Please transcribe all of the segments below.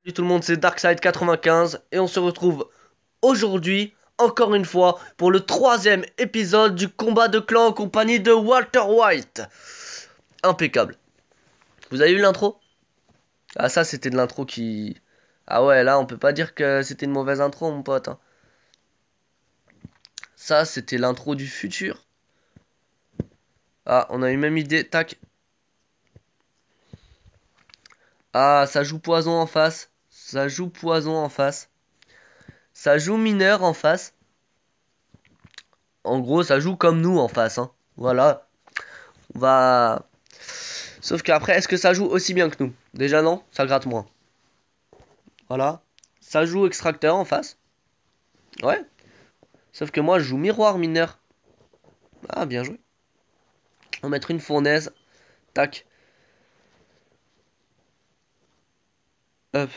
Salut tout le monde, c'est Darkside95 et on se retrouve aujourd'hui, encore une fois, pour le troisième épisode du combat de clan en compagnie de Walter White. Impeccable. Vous avez vu l'intro? Ah ça c'était de l'intro qui... Ah ouais, là on peut pas dire que c'était une mauvaise intro mon pote, hein. Ça c'était l'intro du futur. Ah, on a une même idée, tac. Ah, ça joue poison en face. Ça joue poison en face. Ça joue mineur en face. En gros, ça joue comme nous en face, hein. Voilà. On va... Sauf qu'après, est-ce que ça joue aussi bien que nous? Déjà non, ça gratte moins. Voilà. Ça joue extracteur en face. Ouais. Sauf que moi, je joue miroir mineur. Ah, bien joué. On va mettre une fournaise. Tac. Hop.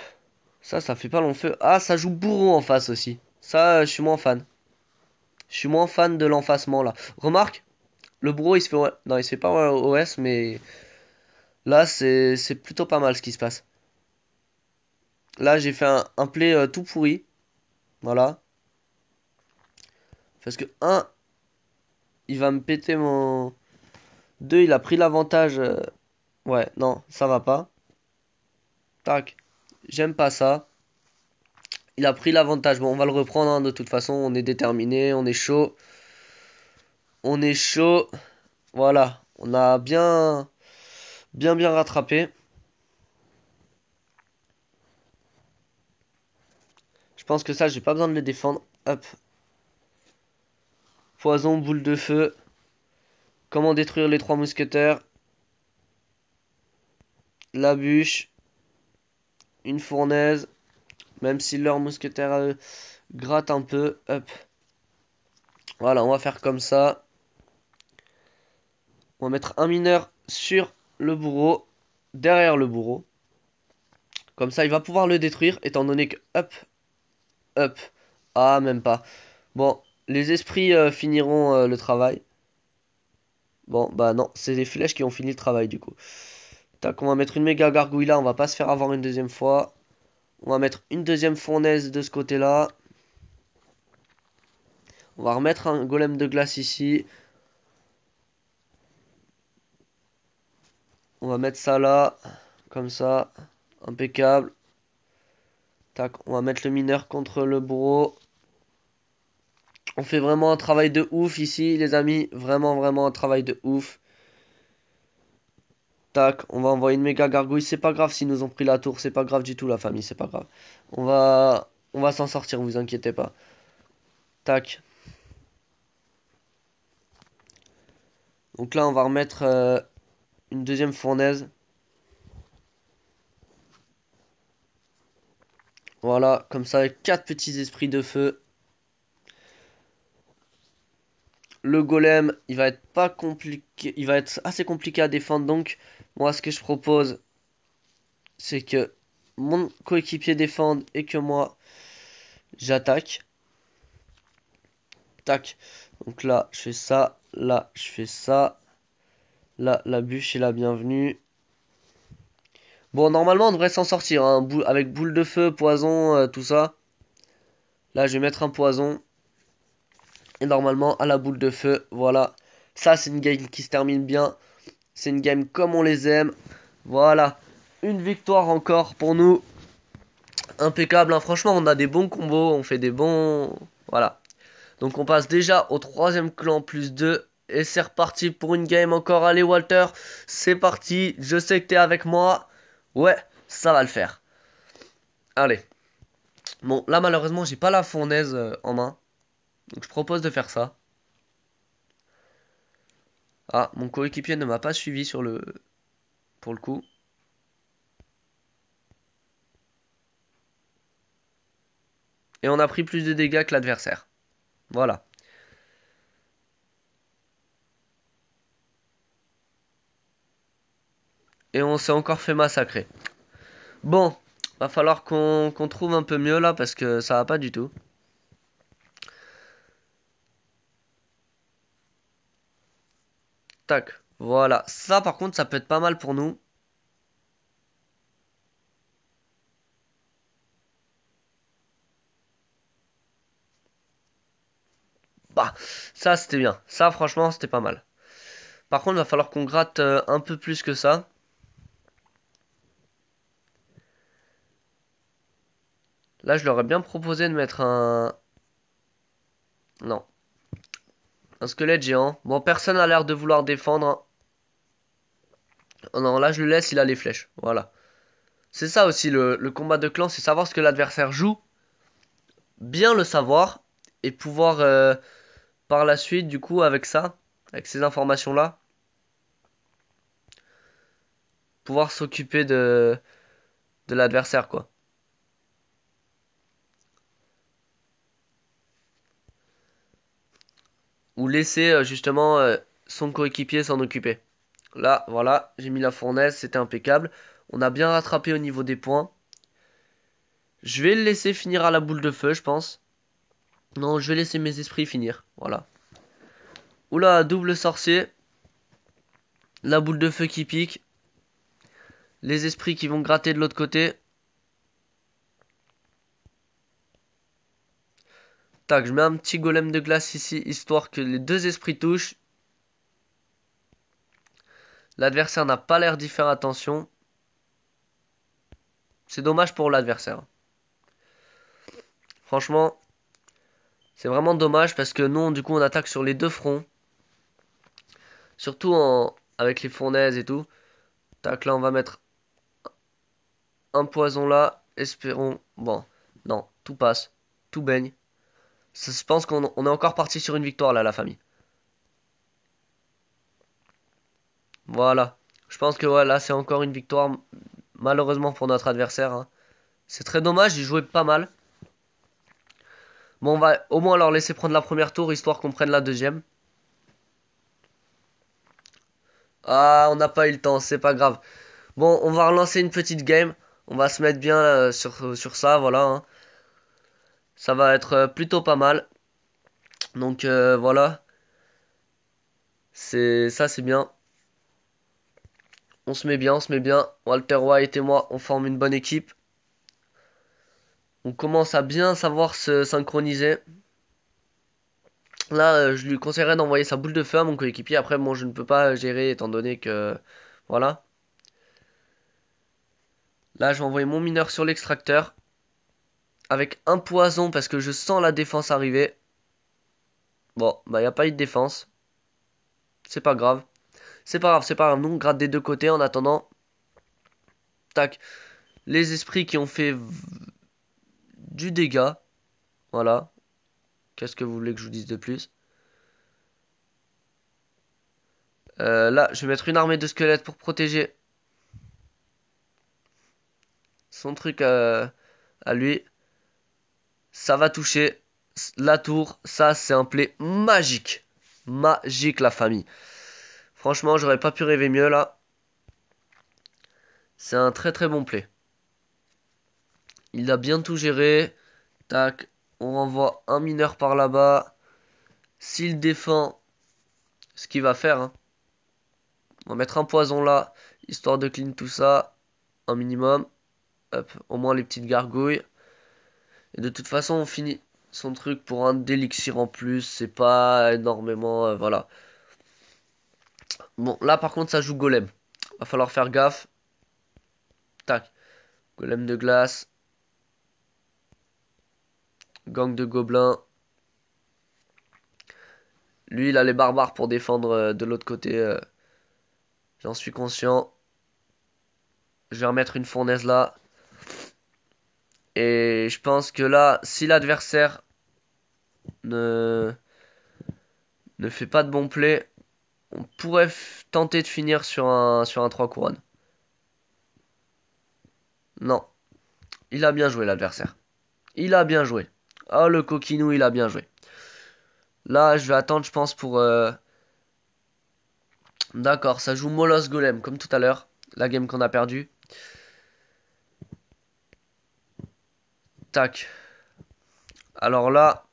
Ça fait pas long feu. Ah, ça joue bourreau en face aussi. Ça, je suis moins fan. Je suis moins fan de l'enfacement là. Remarque, le bourreau il se fait... Non, il se fait pas OS, mais... Là, c'est plutôt pas mal ce qui se passe. Là, j'ai fait un play tout pourri. Voilà. Parce que, un, il va me péter mon... Deux, il a pris l'avantage. Ouais, non, ça va pas. Tac. J'aime pas ça. Il a pris l'avantage. Bon, on va le reprendre, hein, de toute façon. On est déterminé, on est chaud. On est chaud. Voilà. On a bien rattrapé. Je pense que ça, j'ai pas besoin de le défendre. Hop. Poison, boule de feu. Comment détruire les trois mousquetaires. La bûche. Une fournaise. Même si leur mousquetaire gratte un peu. Hop. Voilà, on va faire comme ça. On va mettre un mineur sur le bourreau. Derrière le bourreau. Comme ça, il va pouvoir le détruire, étant donné que... Hop, hop. Ah, même pas. Bon, les esprits finiront le travail. Bon, bah non, c'est les flèches qui ont fini le travail, du coup. Tac, on va mettre une méga gargouille là, on va pas se faire avoir une deuxième fois. On va mettre une deuxième fournaise de ce côté-là. On va remettre un golem de glace ici. On va mettre ça là, comme ça. Impeccable. Tac, on va mettre le mineur contre le bourreau. On fait vraiment un travail de ouf ici, les amis. Vraiment un travail de ouf. Tac, on va envoyer une méga gargouille. C'est pas grave s'ils nous ont pris la tour. C'est pas grave du tout, la famille. C'est pas grave. On va s'en sortir, vous inquiétez pas. Tac. Donc là, on va remettre une deuxième fournaise. Voilà, comme ça, avec quatre petits esprits de feu. Le golem, il va être pas compliqué. Il va être assez compliqué à défendre. Donc, moi, ce que je propose, c'est que mon coéquipier défende et que moi, j'attaque. Tac. Donc là, je fais ça. Là, je fais ça. Là, la bûche est la bienvenue. Bon, normalement, on devrait s'en sortir, hein, avec boule de feu, poison, tout ça. Là, je vais mettre un poison. Et normalement, à la boule de feu, voilà. Ça, c'est une game qui se termine bien. C'est une game comme on les aime. Voilà. Une victoire encore pour nous. Impeccable, hein. Franchement, on a des bons combos. On fait des bons... Voilà. Donc, on passe déjà au troisième clan plus 2. Et c'est reparti pour une game encore. Allez, Walter, c'est parti. Je sais que t'es avec moi. Ouais, ça va le faire. Allez. Bon, là, malheureusement, j'ai pas la fournaise en main. Donc, je propose de faire ça. Ah, mon coéquipier ne m'a pas suivi pour le coup. Et on a pris plus de dégâts que l'adversaire. Voilà. Et on s'est encore fait massacrer. Bon, va falloir qu'on trouve un peu mieux là parce que ça va pas du tout. Tac, voilà. Ça par contre, ça peut être pas mal pour nous. Bah, ça, c'était bien. Ça, franchement, c'était pas mal. Par contre, il va falloir qu'on gratte un peu plus que ça. Là, je leur ai bien proposé de mettre un... Non. Un squelette géant. Bon, personne a l'air de vouloir défendre. Oh non, là, je le laisse, il a les flèches. Voilà. C'est ça aussi, le combat de clan, c'est savoir ce que l'adversaire joue. Bien le savoir. Et pouvoir, par la suite, du coup, avec ça, avec ces informations-là, pouvoir s'occuper de l'adversaire, quoi. Ou laisser, justement, son coéquipier s'en occuper. Là, voilà, j'ai mis la fournaise, c'était impeccable. On a bien rattrapé au niveau des points. Je vais le laisser finir à la boule de feu, je pense. Non, je vais laisser mes esprits finir. Voilà. Oula, double sorcier. La boule de feu qui pique. Les esprits qui vont gratter de l'autre côté. Tac, je mets un petit golem de glace ici, histoire que les deux esprits touchent. L'adversaire n'a pas l'air d'y faire attention. C'est dommage pour l'adversaire. Franchement, c'est vraiment dommage parce que nous, du coup, on attaque sur les deux fronts. Surtout avec les fournaises et tout. Tac, là, on va mettre un poison là. Espérons. Bon, non, tout passe. Tout baigne. Je pense qu'on est encore parti sur une victoire là, la famille. Voilà. Je pense que ouais, là, c'est encore une victoire, malheureusement pour notre adversaire, hein. C'est très dommage, il jouait pas mal. Bon, on va au moins leur laisser prendre la première tour, histoire qu'on prenne la deuxième. Ah, on n'a pas eu le temps, c'est pas grave. Bon, on va relancer une petite game. On va se mettre bien sur ça, voilà, hein. Ça va être plutôt pas mal. Donc voilà, c'est bien. On se met bien, on se met bien. Walter White et moi, on forme une bonne équipe. On commence à bien savoir se synchroniser. Là, je lui conseillerais d'envoyer sa boule de feu à mon coéquipier. Après, bon, je ne peux pas gérer étant donné que... Voilà. Là, je vais envoyer mon mineur sur l'extracteur. Avec un poison parce que je sens la défense arriver. Bon, bah, il n'y a pas eu de défense. C'est pas grave. C'est pas grave, c'est pas grave. Nous, on gratte des deux côtés en attendant. Tac. Les esprits qui ont fait du dégât. Voilà. Qu'est-ce que vous voulez que je vous dise de plus? Là, je vais mettre une armée de squelettes pour protéger son truc à lui. Ça va toucher la tour. Ça, c'est un play magique. Magique, la famille. Franchement, j'aurais pas pu rêver mieux là. C'est un très très bon play. Il a bien tout géré. Tac. On renvoie un mineur par là-bas. S'il défend, ce qu'il va faire, hein. On va mettre un poison là. Histoire de clean tout ça. Un minimum. Hop. Au moins les petites gargouilles. Et de toute façon, on finit son truc pour un d'élixir en plus. C'est pas énormément. Voilà. Bon, là par contre, ça joue golem. Va falloir faire gaffe. Tac. Golem de glace. Gang de gobelins. Lui, il a les barbares pour défendre de l'autre côté. J'en suis conscient. Je vais remettre une fournaise là. Et je pense que là, si l'adversaire ne, ne fait pas de bon play, on pourrait tenter de finir sur un 3 couronnes. Non. Il a bien joué l'adversaire. Il a bien joué. Oh le coquinou, il a bien joué. Là, je vais attendre, je pense, pour... D'accord, ça joue Molos Golem, comme tout à l'heure. La game qu'on a perdue. Tac. Alors là,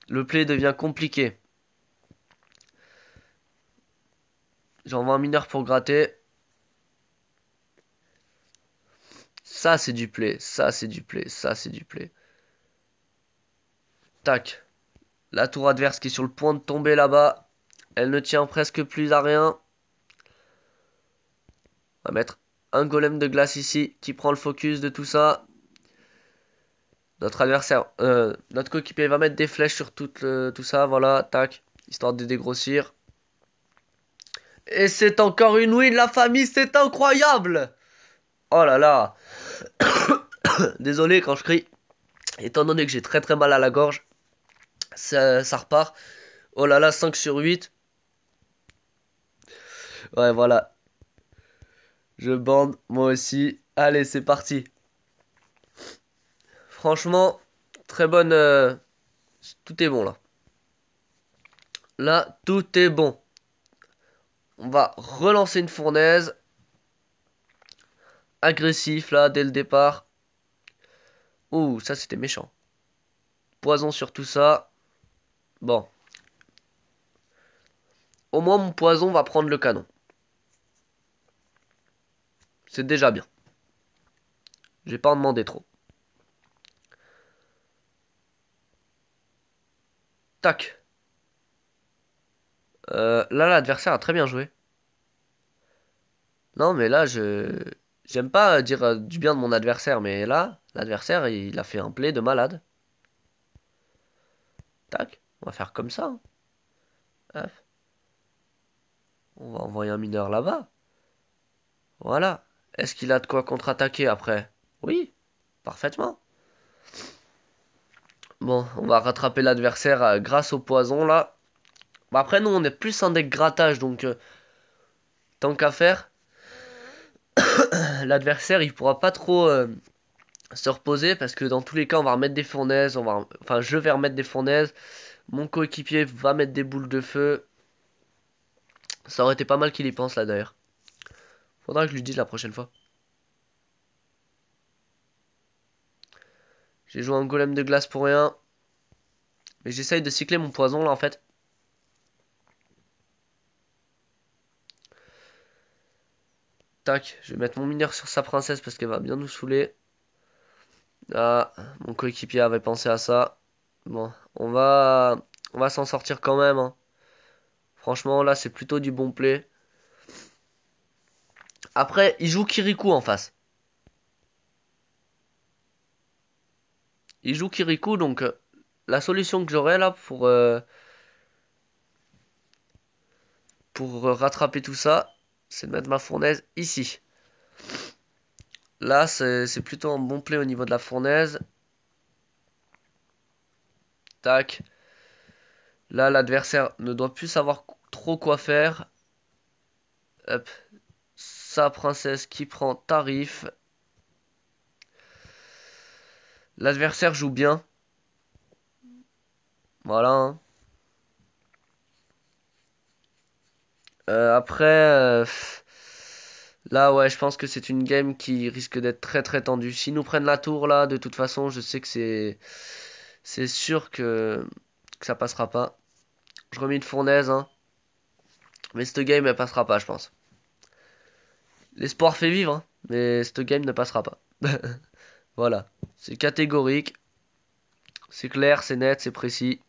le play devient compliqué. J'envoie un mineur pour gratter. Ça, c'est du play. Ça, c'est du play. Ça, c'est du play. Tac. La tour adverse qui est sur le point de tomber là-bas. Elle ne tient presque plus à rien. On va mettre un golem de glace ici qui prend le focus de tout ça. Notre adversaire, notre coéquipier va mettre des flèches sur tout ça, voilà, tac, histoire de dégrossir. Et c'est encore une win, la famille, c'est incroyable! Oh là là! Désolé quand je crie, étant donné que j'ai très très mal à la gorge, ça repart. Oh là là, 5 sur 8. Ouais, voilà. Je bande, moi aussi. Allez, c'est parti. Franchement, très bonne... tout est bon là. Là, tout est bon. On va relancer une fournaise. Agressif là, dès le départ. Ouh, ça c'était méchant. Poison sur tout ça. Bon. Au moins mon poison va prendre le canon. C'est déjà bien. Je vais pas en demander trop. Tac. Là, l'adversaire a très bien joué. Non, mais là, j'aime pas dire du bien de mon adversaire, mais là, l'adversaire, il a fait un play de malade. Tac. On va faire comme ça, hein. Hop. On va envoyer un mineur là-bas. Voilà. Est-ce qu'il a de quoi contre-attaquer après? Oui, parfaitement. Bon, on va rattraper l'adversaire grâce au poison là. Bah après, nous, on est plus un deck grattage, donc tant qu'à faire, l'adversaire, il pourra pas trop se reposer parce que dans tous les cas, on va remettre des fournaises, enfin, je vais remettre des fournaises. Mon coéquipier va mettre des boules de feu. Ça aurait été pas mal qu'il y pense là d'ailleurs. Faudra que je lui dise la prochaine fois. J'ai joué un golem de glace pour rien. Mais j'essaye de cycler mon poison là en fait. Tac, je vais mettre mon mineur sur sa princesse parce qu'elle va bien nous saouler. Ah, mon coéquipier avait pensé à ça. Bon, on va s'en sortir quand même, hein. Franchement, là, c'est plutôt du bon play. Après, il joue Kirikou en face. Il joue Kirikou, donc la solution que j'aurais là pour rattraper tout ça, c'est de mettre ma fournaise ici. Là, c'est plutôt un bon play au niveau de la fournaise. Tac. Là, l'adversaire ne doit plus savoir trop quoi faire. Hop. Sa princesse qui prend tarif. L'adversaire joue bien. Voilà, hein. Après, là, ouais, je pense que c'est une game qui risque d'être très très tendue. S'ils nous prennent la tour là, de toute façon, je sais que c'est sûr que ça passera pas. Je remets une fournaise, hein. Mais cette game, elle passera pas, je pense. L'espoir fait vivre, hein. Mais cette game ne passera pas. Voilà. C'est catégorique. C'est clair, c'est net, c'est précis.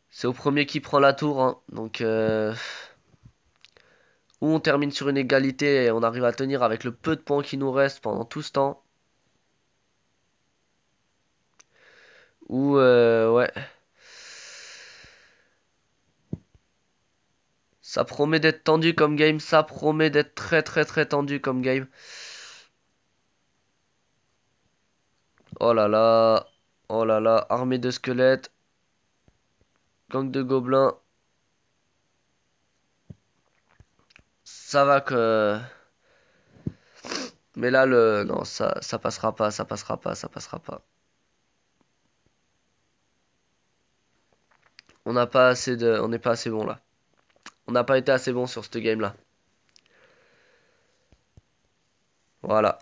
C'est au premier qui prend la tour, hein. Donc, ou on termine sur une égalité et on arrive à tenir avec le peu de points qui nous reste pendant tout ce temps. Ou, ouais. Ça promet d'être tendu comme game. Ça promet d'être très très très tendu comme game. Oh là là. Oh là là. Armée de squelettes. Gang de gobelins. Ça va que... Mais là, non, ça passera pas, ça passera pas, ça passera pas. On n'a pas assez de... On n'est pas assez bon là. On n'a pas été assez bon sur cette game là. Voilà.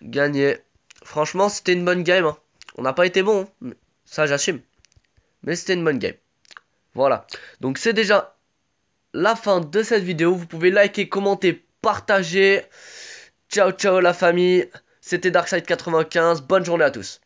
Gagné. Franchement, c'était une bonne game, hein. On n'a pas été bon, hein. Ça j'assume. Mais c'était une bonne game. Voilà. Donc c'est déjà la fin de cette vidéo. Vous pouvez liker, commenter, partager. Ciao ciao la famille. C'était Darkside95. Bonne journée à tous.